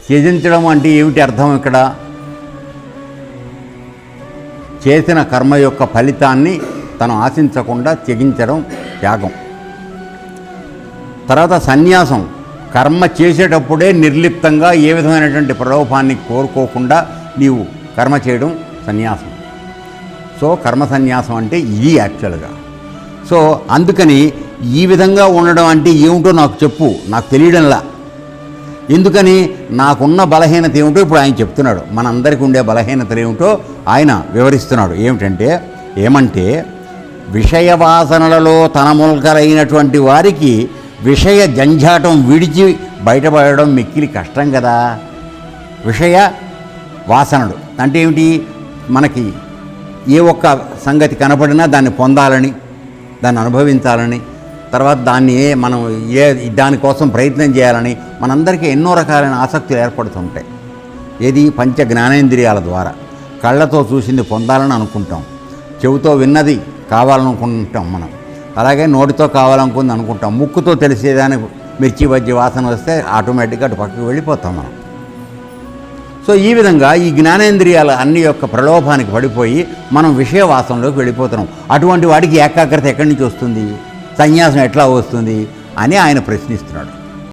త్యజించడం అంటే ఏమిటి అర్థం? ఇక్కడ చేసిన కర్మ యొక్క ఫలితాన్ని తను ఆశించకుండా త్యజించడం త్యాగం. తర్వాత సన్యాసం, కర్మ చేసేటప్పుడే నిర్లిప్తంగా ఏ విధమైనటువంటి ప్రలోభాన్ని కోరుకోకుండా నీవు కర్మ చేయడం సన్యాసం. సో కర్మ సన్యాసం అంటే ఇది యాక్చువల్గా. సో అందుకని ఈ విధంగా ఉండడం అంటే ఏమిటో నాకు చెప్పు, నాకు తెలియడంలా. ఎందుకని? నాకున్న బలహీనత ఏమిటో ఇప్పుడు ఆయన చెప్తున్నాడు. మనందరికీ ఉండే బలహీనతలు ఏమిటో ఆయన వివరిస్తున్నాడు. ఏమంటే విషయ వాసనలలో తనములకరైనటువంటి వారికి విషయ జంఝాటం విడిచి బయటపడడం మిక్కిలి కష్టం కదా. విషయ వాసనలు అంటే ఏమిటి? మనకి ఏ ఒక్క సంగతి కనపడినా దాన్ని పొందాలని, దాన్ని అనుభవించాలని, తర్వాత దాన్ని మనం దానికోసం ప్రయత్నం చేయాలని మనందరికీ ఎన్నో రకాలైన ఆసక్తులు ఏర్పడుతుంటాయి. ఏది? పంచ జ్ఞానేంద్రియాల ద్వారా. కళ్ళతో చూసింది పొందాలని అనుకుంటాం, చెవితో విన్నది కావాలనుకుంటాం మనం, అలాగే నోటితో కావాలనుకుంది అనుకుంటాం, ముక్కుతో తెలిసేదాన్ని మిర్చి బజ్జి వాసన వస్తే ఆటోమేటిక్గా అటు పక్కకు వెళ్ళిపోతాం మనం. సో ఈ విధంగా ఈ జ్ఞానేంద్రియాల అన్ని యొక్క ప్రలోభానికి పడిపోయి మనం విషయ వాసనలోకి వెళ్ళిపోతున్నాం. అటువంటి వాడికి ఏకాగ్రత ఎక్కడి నుంచి వస్తుంది? సన్యాసం ఎట్లా వస్తుంది అని ఆయన ప్రశ్నిస్తున్నాడు.